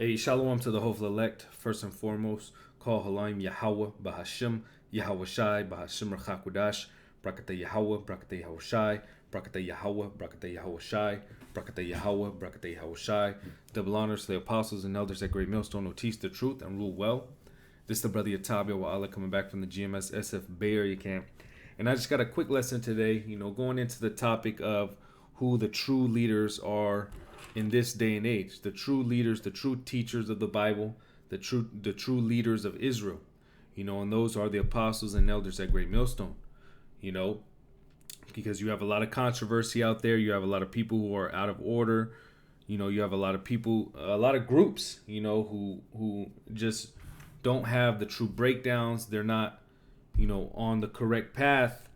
A shalom to the hopeful elect. First and foremost, call Halim Yahweh Bahashim Yahweh Shai Bahashim Rachakudash Brakata Yahweh Brakata Yahweh Shai Brakata Yahweh Brakata Yahweh Shai Brakata Yahweh Brakata Yahweh Shai. Double honors to the apostles and elders at Great Millstone who teach the truth and rule well. This is the brother Yatabia wa Allah coming back from the GMS SF Bay Area camp. And I just got a quick lesson today, going into the topic of who the true leaders are in this day and age. The true leaders, the true teachers of the Bible, the true leaders of Israel. And those are the apostles and elders at Great Millstone. Because you have a lot of controversy out there. You have a lot of people who are out of order. You have a lot of people, a lot of groups, who just don't have the true breakdowns. They're not, on the correct path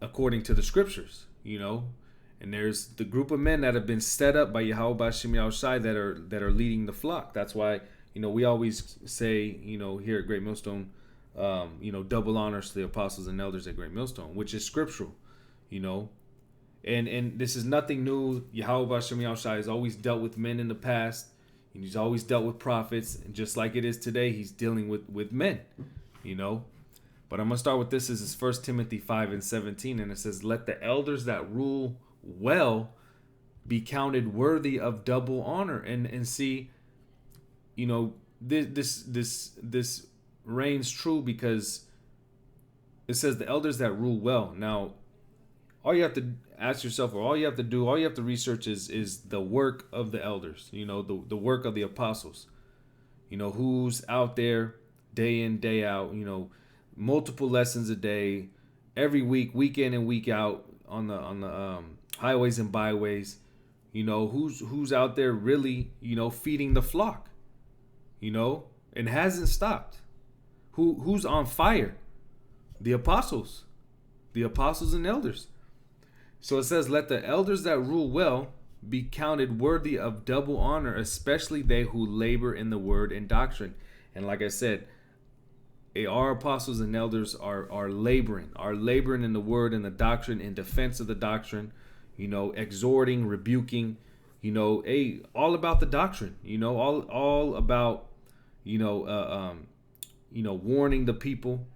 according to the scriptures, And there's the group of men that have been set up by Yahweh Bashim Yahushai that are leading the flock. That's why, we always say, here at Great Millstone, double honors to the apostles and elders at Great Millstone, which is scriptural, And this is nothing new. Yahweh Bashim Yahushai has always dealt with men in the past. And he's always dealt with prophets. And just like it is today, he's dealing with men, But I'm going to start with this. This is 1 Timothy 5:17. And it says, let the elders that rule well be counted worthy of double honor. And see, this reigns true because it says the elders that rule well. Now, all you have to ask yourself, or all you have to do, all you have to research is the work of the elders, the work of the apostles, who's out there day in, day out, multiple lessons a day, every week in and week out on the highways and byways, who's out there really, feeding the flock, and hasn't stopped. Who's on fire? The apostles and elders. So it says, let the elders that rule well be counted worthy of double honor, especially they who labor in the word and doctrine. And like I said, our apostles and elders are laboring in the word and the doctrine, in defense of the doctrine, exhorting, rebuking, all about the doctrine, all about, warning the people,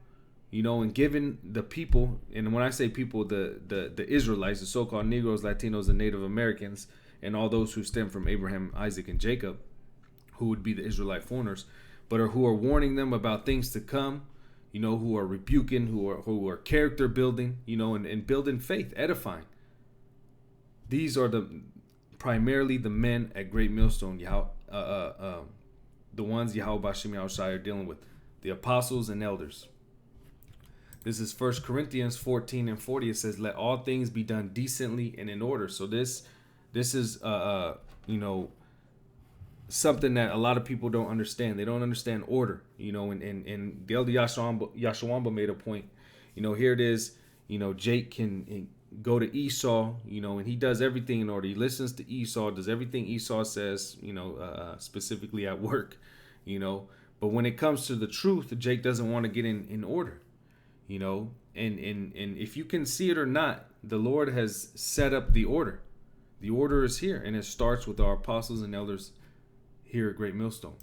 and giving the people, and when I say people, the Israelites, the so-called Negroes, Latinos, and Native Americans, and all those who stem from Abraham, Isaac, and Jacob, who would be the Israelite foreigners, but who are warning them about things to come, who are rebuking, who are character building, and building faith, edifying. These are primarily the men at Great Millstone, the ones Yahweh Bashim Yahushai are dealing with, the apostles and elders. This is 1 Corinthians 14:40. It says, let all things be done decently and in order. So this is, something that a lot of people don't understand. They don't understand order, and the elder Yashawamba made a point. Here it is, Jake can go to Esau, and he does everything in order. He listens to Esau, does everything Esau says, specifically at work, But when it comes to the truth, Jake doesn't want to get in order. And if you can see it or not, the Lord has set up the order. The order is here, and it starts with our apostles and elders here at Great Millstone.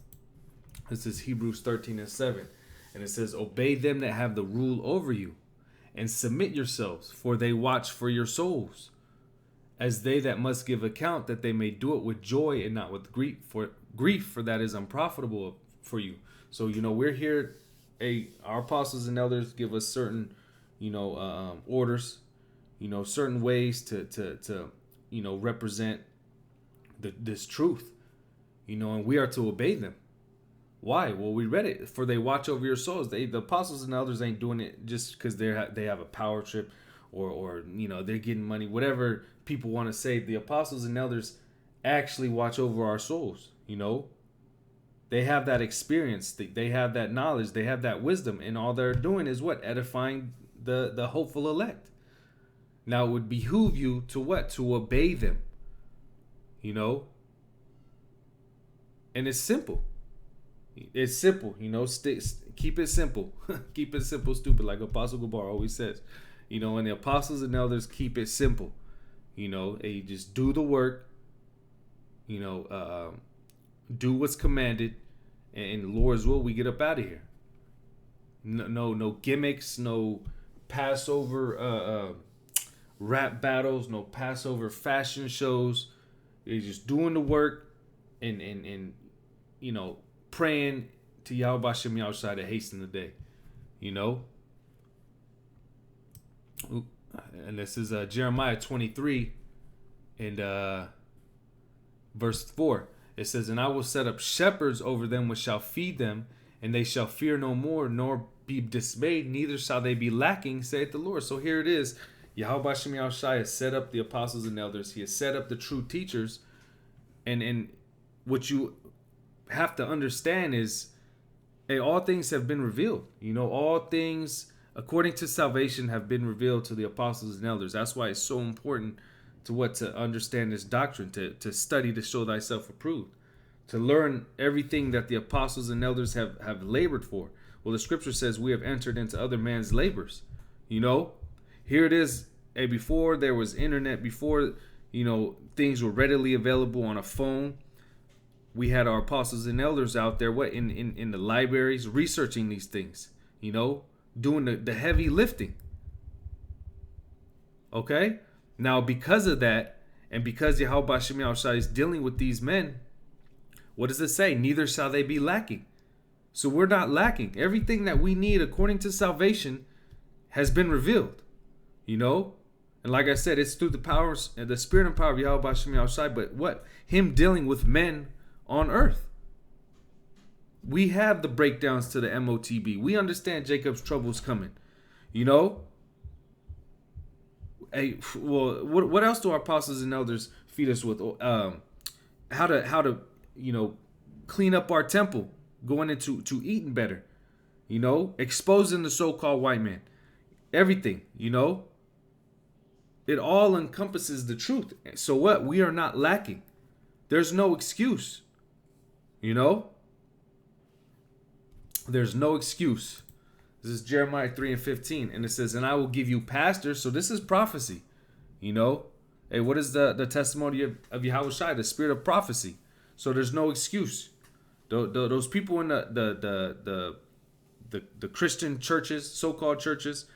This is Hebrews 13:7, and it says, obey them that have the rule over you, and submit yourselves, for they watch for your souls, as they that must give account, that they may do it with joy and not with grief, for that is unprofitable for you. So we're here. Our apostles and elders give us certain, orders, certain ways to represent this truth, and we are to obey them. Why? Well, we read it. For they watch over your souls. The apostles and elders ain't doing it just because they have a power trip, or they're getting money. Whatever people want to say, the apostles and elders actually watch over our souls. They have that experience. They have that knowledge. They have that wisdom. And all they're doing is what? Edifying the hopeful elect. Now, it would behoove you to what? To obey them. And it's simple. It's simple. Keep it simple. Keep it simple, stupid, like Apostle Gabar always says. And the apostles and elders keep it simple. They just do the work. do what's commanded, and in the Lord's will, we get up out of here. No gimmicks, no Passover rap battles, no Passover fashion shows. They're just doing the work and praying to Yahweh Shem Yahushua to hasten the day. And this is Jeremiah 23 and verse 4. It says, "And I will set up shepherds over them which shall feed them, and they shall fear no more, nor be dismayed, neither shall they be lacking, saith the Lord." So here it is. Yahweh Shem Yahushua has set up the apostles and elders. He has set up the true teachers. And what you have to understand is, hey, all things have been revealed. All things according to salvation have been revealed to the apostles and elders. That's why it's so important to understand this doctrine, to study to show thyself approved, to learn everything that the apostles and elders have labored for. Well, the scripture says we have entered into other man's labors. Here it is. Hey, before there was internet, before things were readily available on a phone, we had our apostles and elders out there in the libraries researching these things, doing the heavy lifting. Okay? Now, because of that, and because Yahweh Shem Yahushua is dealing with these men, what does it say? Neither shall they be lacking. So we're not lacking. Everything that we need according to salvation has been revealed. And like I said, it's through the spirit and power of Yahweh Shem Yahushua, but what? Him dealing with men on earth. We have the breakdowns to the MOTB. We understand Jacob's troubles coming. Hey, well, what else do our apostles and elders feed us with? How to clean up our temple, going into eating better, exposing the so-called white man, everything, it all encompasses the truth. So what? We are not lacking. There's no excuse, there's no excuse. This is Jeremiah 3:15, and it says, "And I will give you pastors." So this is prophecy, Hey, what is the testimony of Yahweh? The spirit of prophecy. So there's no excuse. Those people in the Christian churches, so-called churches,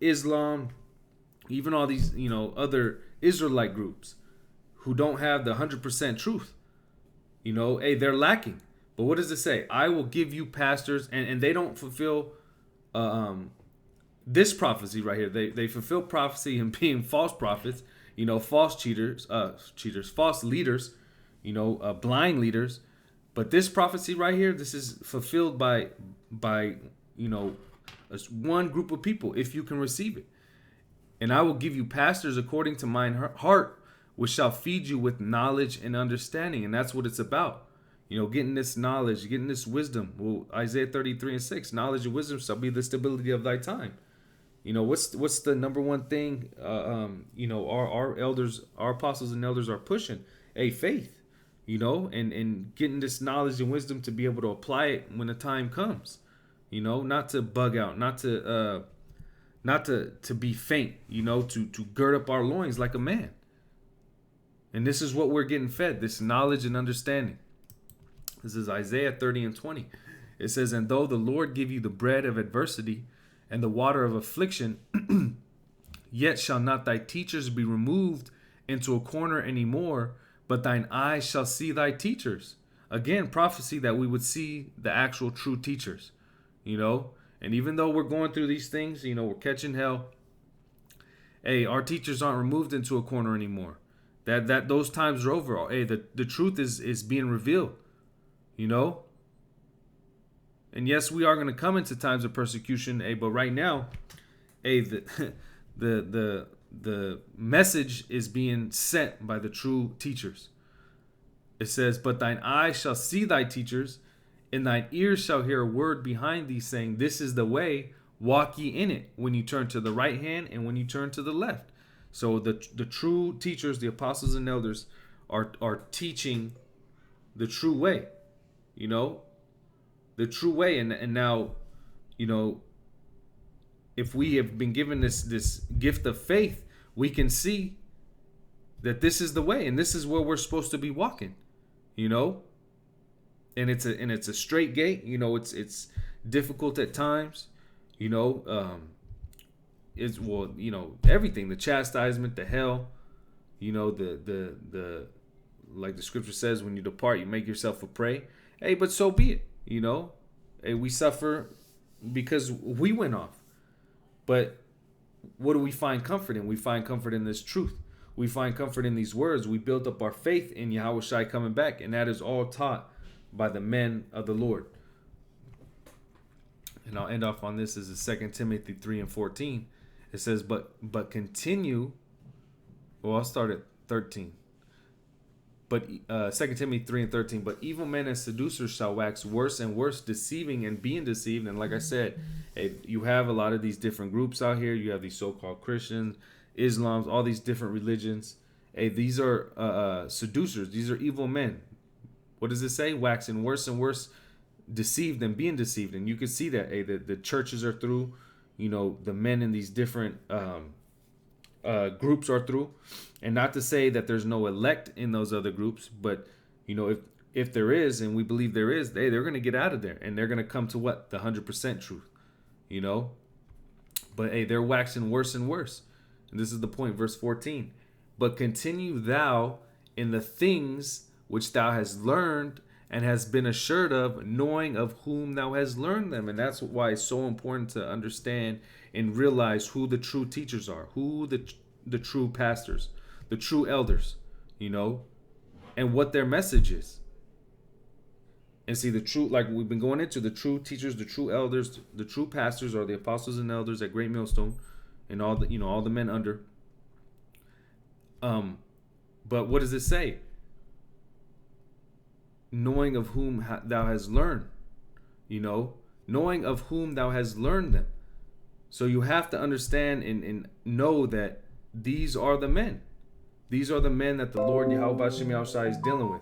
Islam, even all these, other Israelite groups who don't have the 100% truth, hey, they're lacking. But what does it say? I will give you pastors, and they don't fulfill this prophecy right here. They fulfill prophecy in being false prophets, false cheaters, false leaders, blind leaders. But this prophecy right here, this is fulfilled by one group of people, if you can receive it. "And I will give you pastors according to mine heart, which shall feed you with knowledge and understanding." And that's what it's about. Getting this knowledge, getting this wisdom. Well, Isaiah 33:6, knowledge and wisdom shall be the stability of thy time. What's the number one thing, our elders, our apostles and elders are pushing? Faith, and getting this knowledge and wisdom to be able to apply it when the time comes, not to bug out, not to be faint, to gird up our loins like a man. And this is what we're getting fed, this knowledge and understanding. This is Isaiah 30:20. It says, "And though the Lord give you the bread of adversity and the water of affliction, yet shall not thy teachers be removed into a corner anymore, but thine eyes shall see thy teachers." Again, prophecy that we would see the actual true teachers, And even though we're going through these things, we're catching hell. Hey, our teachers aren't removed into a corner anymore. That those times are over. Hey, the truth is being revealed. And yes, we are going to come into times of persecution, but right now, the message is being sent by the true teachers. It says, "But thine eyes shall see thy teachers, and thine ears shall hear a word behind thee, saying, This is the way, walk ye in it, when you turn to the right hand and when you turn to the left." So the true teachers, the apostles and elders, are teaching the true way. The true way. And now, if we have been given this gift of faith, we can see that this is the way and this is where we're supposed to be walking. it's a straight gate. You know, it's difficult at times. You know, it's well, you know, everything, the chastisement, the hell. You know, the like the scripture says, when you depart, you make yourself a prey. Hey, but so be it. You know, hey, we suffer because we went off. But what do we find comfort in? We find comfort in this truth. We find comfort in these words. We build up our faith in Yahweh Shai coming back, and that is all taught by the men of the Lord. And I'll end off on this as is 2 Timothy 3 and 14. It says, but continue. Well, I'll start at 13. But 2 Timothy 3 and 13, but evil men and seducers shall wax worse and worse, deceiving and being deceived. And like I said, you have a lot of these different groups out here. You have these so-called Christians, Islams, all these different religions. These are seducers. These are evil men. What does it say? Waxing worse and worse, deceived and being deceived. And you can see that the churches are through. You know, the men in these different groups are through. And not to say that there's no elect in those other groups, but you know, if there is, and we believe there is, they're going to get out of there, and they're going to come to what? The 100% truth, you know. But they're waxing worse and worse. And this is the point, verse 14. But continue thou in the things which thou hast learned and hast been assured of, knowing of whom thou hast learned them. And that's why it's so important to understand and realize who the true teachers are, who the true pastors, the true elders, you know, and what their message is. And see, the true, like we've been going into, the true teachers, the true elders, the true pastors are the apostles and elders at Great Millstone, and all the, you know, all the men under. But what does it say? Knowing of whom thou hast learned, you know, knowing of whom thou hast learned them. So you have to understand and know that these are the men. These are the men that the Lord Yahweh B'Shem Yahushai is dealing with.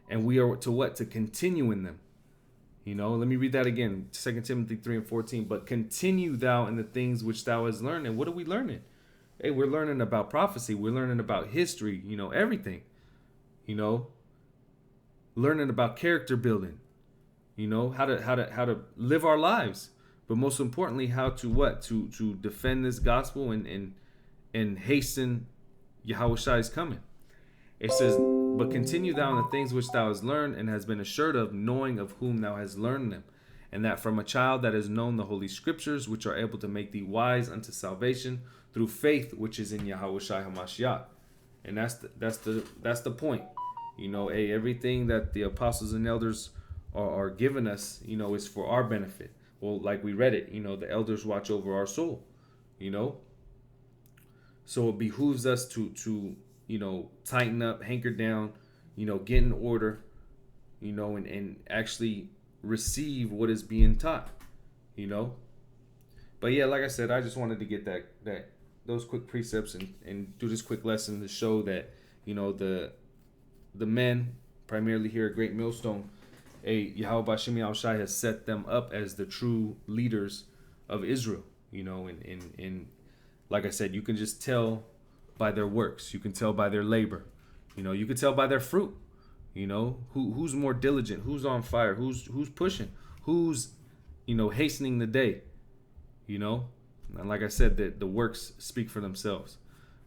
And we are to what? To continue in them. You know, let me read that again. 2 Timothy 3 and 14. But continue thou in the things which thou hast learned. And what are we learning? Hey, we're learning about prophecy. We're learning about history, you know, everything. You know, learning about character building. You know, how to live our lives. But most importantly, how to what? To defend this gospel and hasten Yahweh Shai's coming. It says, but continue thou in the things which thou hast learned and has been assured of, knowing of whom thou hast learned them, and that from a child that has known the holy scriptures, which are able to make thee wise unto salvation through faith which is in Yahweh Shai HaMashiach. And that's the point. You know, everything that the apostles and elders are giving us, you know, is for our benefit. Well, like we read it, you know, the elders watch over our soul, you know. So it behooves us to you know, tighten up, hanker down, you know, get in order, you know, and actually receive what is being taught, you know. But yeah, like I said, I just wanted to get that those quick precepts and do this quick lesson to show that, you know, the men, primarily here at Great Millstone, Yahweh B'Shem Yahushai has set them up as the true leaders of Israel, you know, and like I said, you can just tell by their works. You can tell by their labor. You know, you can tell by their fruit. You know, who's more diligent, who's on fire, who's pushing, who's, you know, hastening the day. You know, and like I said, that the works speak for themselves.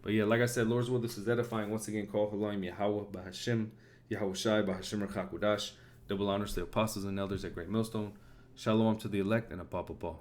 But yeah, like I said, Lord's will, this is edifying. Once again, call Haloim Yahweh B'Hashem, Yahweh Shai B'Hashem Rakakudash. Double honors to the apostles and elders at Great Millstone. Shalom to the elect and a Papa Paul.